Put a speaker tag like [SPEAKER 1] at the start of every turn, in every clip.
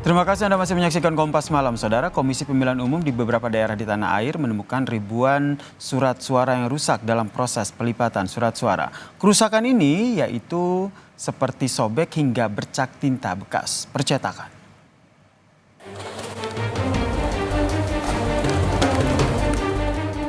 [SPEAKER 1] Terima kasih Anda masih menyaksikan Kompas Malam, Saudara. Komisi Pemilihan Umum di beberapa daerah di tanah air menemukan ribuan surat suara yang rusak dalam proses pelipatan surat suara. Kerusakan ini yaitu seperti sobek hingga bercak tinta bekas percetakan.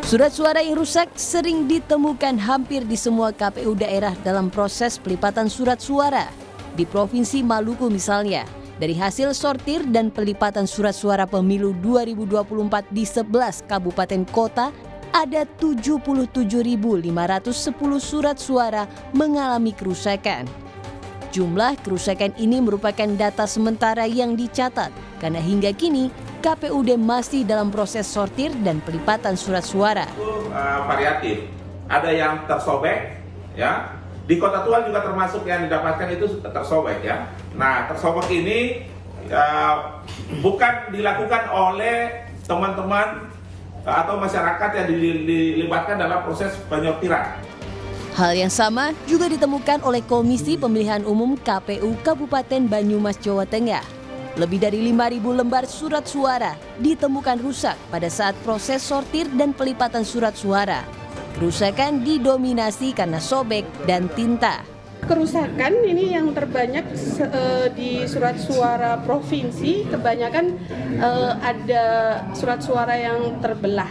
[SPEAKER 2] Surat suara yang rusak sering ditemukan hampir di semua KPU daerah dalam proses pelipatan surat suara. Di Provinsi Maluku misalnya, dari hasil sortir dan pelipatan surat suara pemilu 2024 di 11 kabupaten kota, ada 77.510 surat suara mengalami kerusakan. Jumlah kerusakan ini merupakan data sementara yang dicatat karena hingga kini KPUD masih dalam proses sortir dan pelipatan surat suara.
[SPEAKER 3] Variatif, ada yang tersobek, ya. Di Kota Tua juga termasuk yang didapatkan itu tersobek, ya. Nah, tersobek ini bukan dilakukan oleh teman-teman atau masyarakat yang dilibatkan dalam proses penyortiran.
[SPEAKER 2] Hal yang sama juga ditemukan oleh Komisi Pemilihan Umum KPU Kabupaten Banyumas, Jawa Tengah. Lebih dari 5.000 lembar surat suara ditemukan rusak pada saat proses sortir dan pelipatan surat suara. Kerusakan didominasi karena sobek dan tinta.
[SPEAKER 4] Kerusakan ini yang terbanyak di surat suara provinsi, kebanyakan ada surat suara yang terbelah.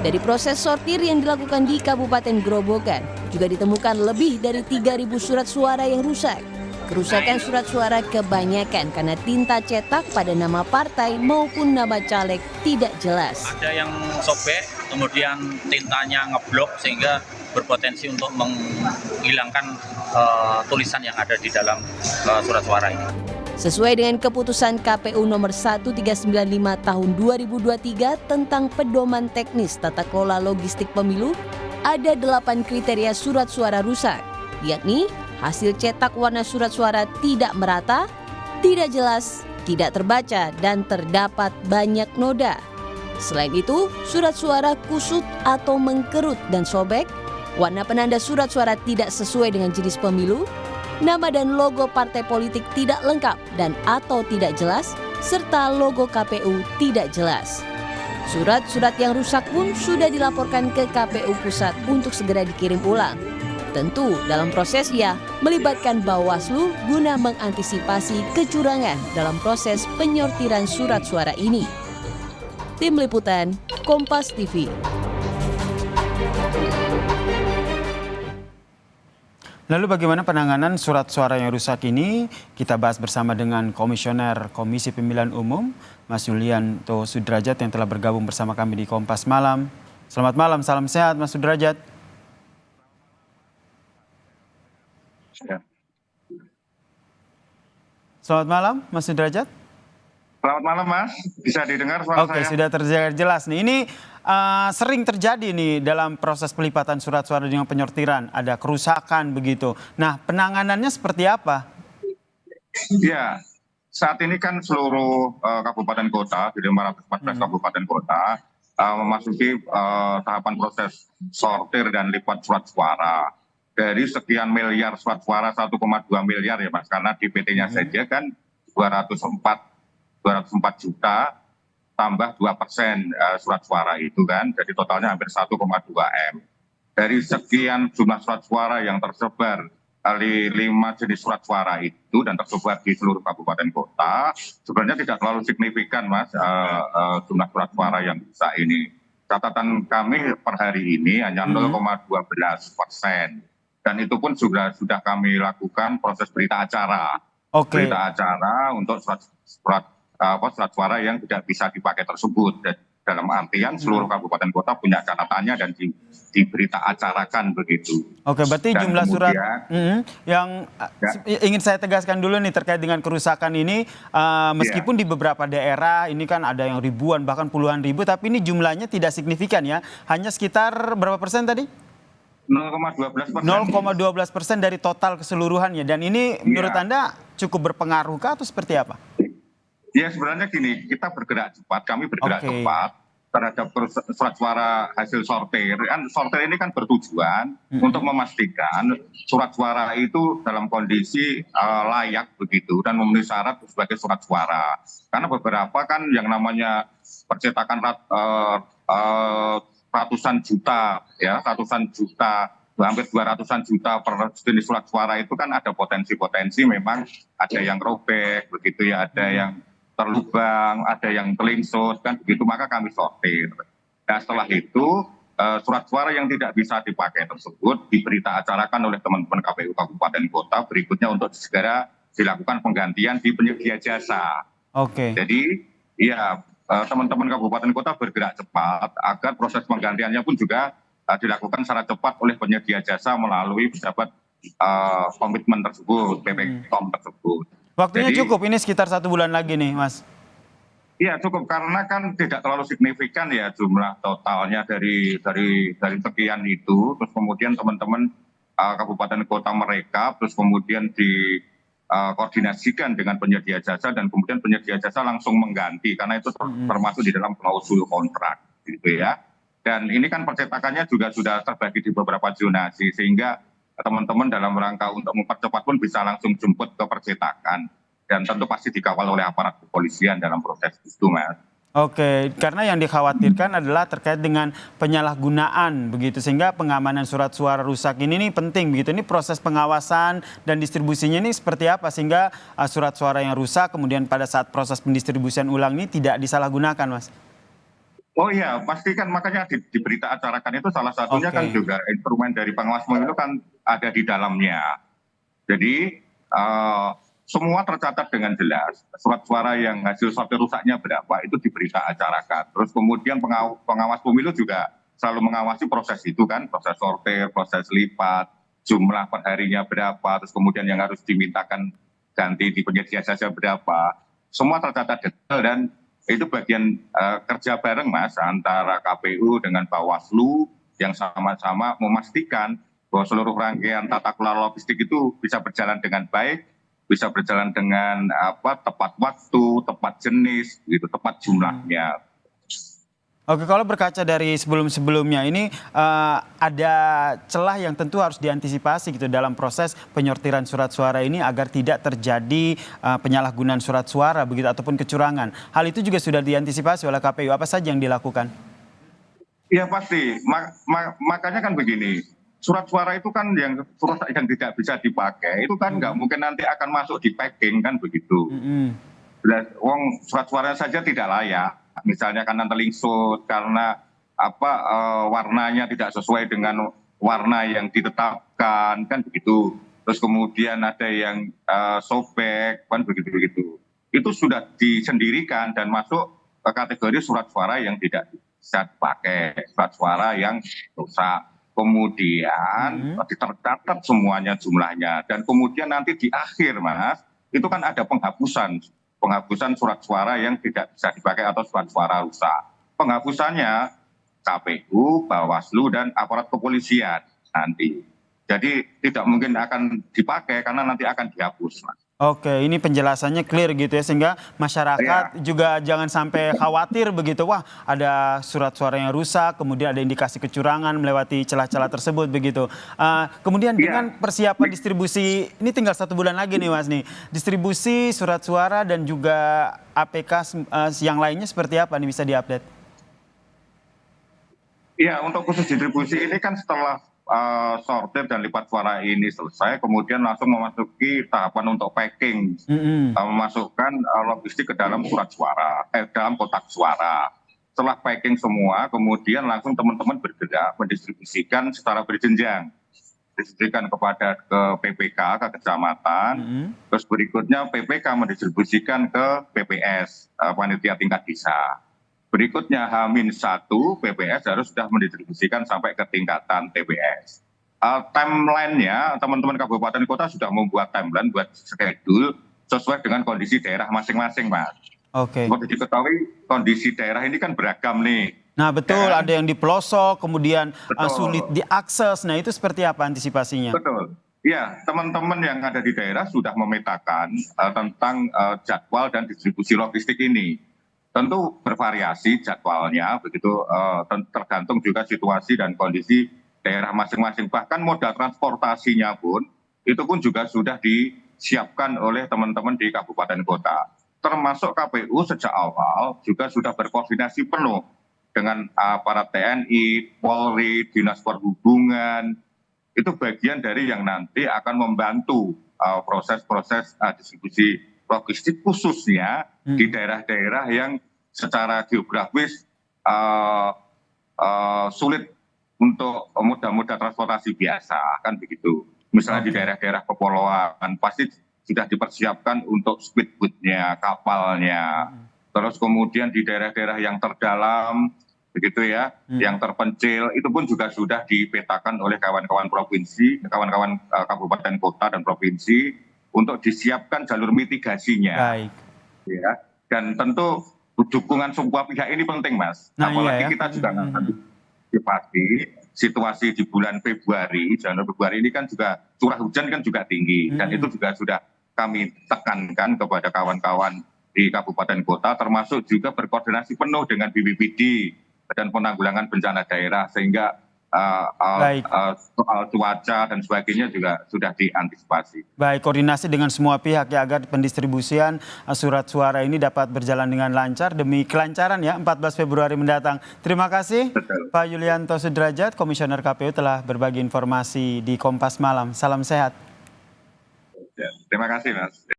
[SPEAKER 2] Dari proses sortir yang dilakukan di Kabupaten Grobogan, juga ditemukan lebih dari 3.000 surat suara yang rusak. Kerusakan surat suara kebanyakan karena tinta cetak pada nama partai maupun nama caleg tidak jelas.
[SPEAKER 5] Ada yang sobek, kemudian tintanya ngeblok sehingga berpotensi untuk menghilangkan tulisan yang ada di dalam surat suara ini.
[SPEAKER 2] Sesuai dengan keputusan KPU nomor 1395 tahun 2023 tentang pedoman teknis tata kelola logistik pemilu, ada 8 kriteria surat suara rusak, yakni hasil cetak warna surat suara tidak merata, tidak jelas, tidak terbaca, dan terdapat banyak noda. Selain itu, surat suara kusut atau mengkerut dan sobek, warna penanda surat suara tidak sesuai dengan jenis pemilu, nama dan logo partai politik tidak lengkap dan atau tidak jelas, serta logo KPU tidak jelas. Surat-surat yang rusak pun sudah dilaporkan ke KPU Pusat untuk segera dikirim ulang. Tentu dalam prosesnya melibatkan Bawaslu guna mengantisipasi kecurangan dalam proses penyortiran surat suara ini. Tim Liputan, Kompas TV.
[SPEAKER 1] Lalu bagaimana penanganan surat suara yang rusak ini? Kita bahas bersama dengan Komisioner Komisi Pemilihan Umum, Mas Yulianto Sudrajat yang telah bergabung bersama kami di Kompas Malam. Selamat malam, salam sehat Mas Sudrajat. Selamat malam, Mas Sudrajat.
[SPEAKER 6] Selamat malam, Mas. Bisa didengar suara
[SPEAKER 1] Oke,
[SPEAKER 6] saya?
[SPEAKER 1] sudah terdengar jelas nih. Ini sering terjadi nih dalam proses pelipatan surat suara dengan penyortiran. Ada kerusakan begitu. Nah, penanganannya seperti apa?
[SPEAKER 6] Ya, saat ini kan seluruh kabupaten kota, di 514 kabupaten kota, memasuki tahapan proses sortir dan lipat surat suara. Dari sekian miliar surat suara 1,2 miliar ya Mas, karena di PT-nya saja kan 204 juta tambah 2% surat suara itu kan, jadi totalnya hampir 1,2 M. Dari sekian jumlah surat suara yang tersebar kali 5 jenis surat suara itu dan tersebar di seluruh kabupaten kota, sebenarnya tidak terlalu signifikan Mas jumlah surat suara yang rusak ini. Catatan kami per hari ini hanya 0,12%. Dan itu pun sudah kami lakukan proses berita acara.
[SPEAKER 1] Oke.
[SPEAKER 6] Berita acara untuk surat suara yang tidak bisa dipakai tersebut. Dan dalam artian seluruh kabupaten kota punya catatannya dan diberita acarakan begitu.
[SPEAKER 1] Oke, berarti dan jumlah surat yang ingin saya tegaskan dulu nih terkait dengan kerusakan ini, meskipun di beberapa daerah ini kan ada yang ribuan bahkan puluhan ribu, tapi ini jumlahnya tidak signifikan ya, hanya sekitar berapa persen tadi?
[SPEAKER 6] 0,12%.
[SPEAKER 1] 0,12% dari total keseluruhannya. Dan ini menurut Anda cukup berpengaruh kah atau seperti apa?
[SPEAKER 6] Ya sebenarnya gini, kita bergerak cepat, kami bergerak cepat. terhadap surat suara hasil sortir. Kan sortir ini kan bertujuan untuk memastikan surat suara itu dalam kondisi layak begitu dan memenuhi syarat sebagai surat suara. Karena beberapa kan yang namanya percetakan ratusan juta, ya ratusan juta, hampir 200-an juta per jenis surat suara itu kan ada potensi-potensi memang ada yang robek begitu ya, ada yang terlubang, ada yang telingsut, kan begitu, maka kami sortir. Nah setelah itu surat suara yang tidak bisa dipakai tersebut diberita acarakan oleh teman-teman KPU Kabupaten Kota berikutnya untuk segera dilakukan penggantian di penyedia jasa.
[SPEAKER 1] Oke.
[SPEAKER 6] Jadi ya teman-teman Kabupaten Kota bergerak cepat agar proses penggantiannya pun juga dilakukan secara cepat oleh penyedia jasa melalui pejabat komitmen tersebut, PPKOM tersebut.
[SPEAKER 1] Waktunya
[SPEAKER 6] Jadi,
[SPEAKER 1] cukup, ini sekitar 1 bulan lagi nih Mas.
[SPEAKER 6] Iya cukup, karena kan tidak terlalu signifikan ya jumlah totalnya dari sekian itu. Terus kemudian teman-teman kabupaten kota mereka, terus kemudian dikoordinasikan dengan penyedia jasa dan kemudian penyedia jasa langsung mengganti karena itu termasuk di dalam klausul kontrak, gitu ya. Dan ini kan percetakannya juga sudah terbagi di beberapa zonasi sehingga teman-teman dalam rangka untuk mempercepat pun bisa langsung jemput ke percetakan dan tentu pasti dikawal oleh aparat kepolisian dalam proses itu, Mas.
[SPEAKER 1] Oke, karena yang dikhawatirkan adalah terkait dengan penyalahgunaan begitu sehingga pengamanan surat suara rusak ini penting begitu. Ini proses pengawasan dan distribusinya ini seperti apa sehingga surat suara yang rusak kemudian pada saat proses pendistribusian ulang ini tidak disalahgunakan, Mas.
[SPEAKER 6] Oh iya, pasti kan makanya di berita acarakan itu salah satunya kan juga instrumen dari pengawas pemilu kan ada di dalamnya. Jadi semua tercatat dengan jelas. Surat suara yang hasil sortir rusaknya berapa itu di berita acarakan. Terus kemudian pengawas pemilu juga selalu mengawasi proses itu kan, proses sortir, proses lipat, jumlah perharinya berapa, terus kemudian yang harus dimintakan ganti di penyedia jasa berapa. Semua tercatat detail dan itu bagian kerja bareng, Mas, antara KPU dengan Bawaslu yang sama-sama memastikan bahwa seluruh rangkaian tata kelola logistik itu bisa berjalan dengan baik, bisa berjalan dengan tepat waktu, tepat jenis, gitu, tepat jumlahnya.
[SPEAKER 1] Oke, kalau berkaca dari sebelum-sebelumnya ini ada celah yang tentu harus diantisipasi gitu dalam proses penyortiran surat suara ini agar tidak terjadi penyalahgunaan surat suara begitu ataupun kecurangan. Hal itu juga sudah diantisipasi oleh KPU. Apa saja yang dilakukan?
[SPEAKER 6] Iya pasti. Makanya kan begini. Surat suara itu kan surat yang tidak bisa dipakai itu kan nggak mungkin nanti akan masuk di packing kan begitu. Surat suaranya saja tidak layak. Misalnya karena telingsut, karena warnanya tidak sesuai dengan warna yang ditetapkan kan begitu. Terus kemudian ada yang sobek kan begitu. Itu sudah disendirikan dan masuk ke kategori surat suara yang tidak bisa dipakai, surat suara yang rusak. Kemudian tercatat semuanya jumlahnya dan kemudian nanti di akhir, Mas, itu kan ada penghapusan surat suara yang tidak bisa dipakai atau surat suara rusak. Penghapusannya KPU, Bawaslu, dan aparat kepolisian nanti. Jadi tidak mungkin akan dipakai karena nanti akan dihapus, Mas.
[SPEAKER 1] Oke, ini penjelasannya clear gitu ya sehingga masyarakat juga jangan sampai khawatir begitu. Wah, ada surat suara yang rusak, kemudian ada indikasi kecurangan melewati celah-celah tersebut begitu. Kemudian dengan persiapan distribusi, ini tinggal 1 bulan lagi nih Mas nih. Distribusi surat suara dan juga APK yang lainnya seperti apa nih bisa diupdate?
[SPEAKER 6] Iya, untuk khusus distribusi ini kan setelah sortir dan lipat suara ini selesai, kemudian langsung memasuki tahapan untuk packing, memasukkan logistik ke dalam surat suara, dalam kotak suara. Setelah packing semua, kemudian langsung teman-teman bergerak mendistribusikan secara berjenjang, distribusikan kepada ke PPK, ke kecamatan, terus berikutnya PPK mendistribusikan ke PPS, panitia tingkat desa. Berikutnya H-1 PPS harus sudah mendistribusikan sampai ke tingkatan TPS. Timeline-nya teman-teman kabupaten kota sudah membuat timeline buat schedule sesuai dengan kondisi daerah masing-masing, Mas.
[SPEAKER 1] Oke.
[SPEAKER 6] Seperti diketahui kondisi daerah ini kan beragam nih.
[SPEAKER 1] Nah betul, ada yang di pelosok, kemudian sulit diakses. Nah itu seperti apa antisipasinya?
[SPEAKER 6] Betul. Ya, teman-teman yang ada di daerah sudah memetakan tentang jadwal dan distribusi logistik ini. tentu bervariasi jadwalnya, begitu tergantung juga situasi dan kondisi daerah masing-masing. Bahkan moda transportasinya pun itu pun juga sudah disiapkan oleh teman-teman di kabupaten kota. Termasuk KPU sejak awal juga sudah berkoordinasi penuh dengan aparat TNI, Polri, Dinas Perhubungan. Itu bagian dari yang nanti akan membantu proses-proses distribusi logistik khususnya di daerah-daerah yang secara geografis sulit untuk moda-moda transportasi biasa, kan begitu. Misalnya di daerah-daerah kepulauan pasti sudah dipersiapkan untuk speedboat-nya, kapalnya. Terus kemudian di daerah-daerah yang terdalam, begitu ya, yang terpencil, itu pun juga sudah dipetakan oleh kawan-kawan provinsi, kawan-kawan kabupaten kota dan provinsi untuk disiapkan jalur mitigasinya.
[SPEAKER 1] Baik.
[SPEAKER 6] Ya. Dan tentu dukungan semua pihak ini penting, Mas.
[SPEAKER 1] Nah,
[SPEAKER 6] apalagi
[SPEAKER 1] iya ya.
[SPEAKER 6] kita juga nggak antisipasi situasi di bulan Februari, Januari Februari ini kan juga curah hujan kan juga tinggi, dan itu juga sudah kami tekankan kepada kawan-kawan di kabupaten kota, termasuk juga berkoordinasi penuh dengan BPBD dan penanggulangan bencana daerah, sehingga soal cuaca dan sebagainya juga sudah diantisipasi.
[SPEAKER 1] Baik, koordinasi dengan semua pihak ya agar pendistribusian surat suara ini dapat berjalan dengan lancar demi kelancaran ya 14 Februari mendatang. Terima kasih
[SPEAKER 6] Betul.
[SPEAKER 1] Pak Yulianto Sudrajat, Komisioner KPU telah berbagi informasi di Kompas Malam. Salam sehat.
[SPEAKER 6] Ya, terima kasih, Mas.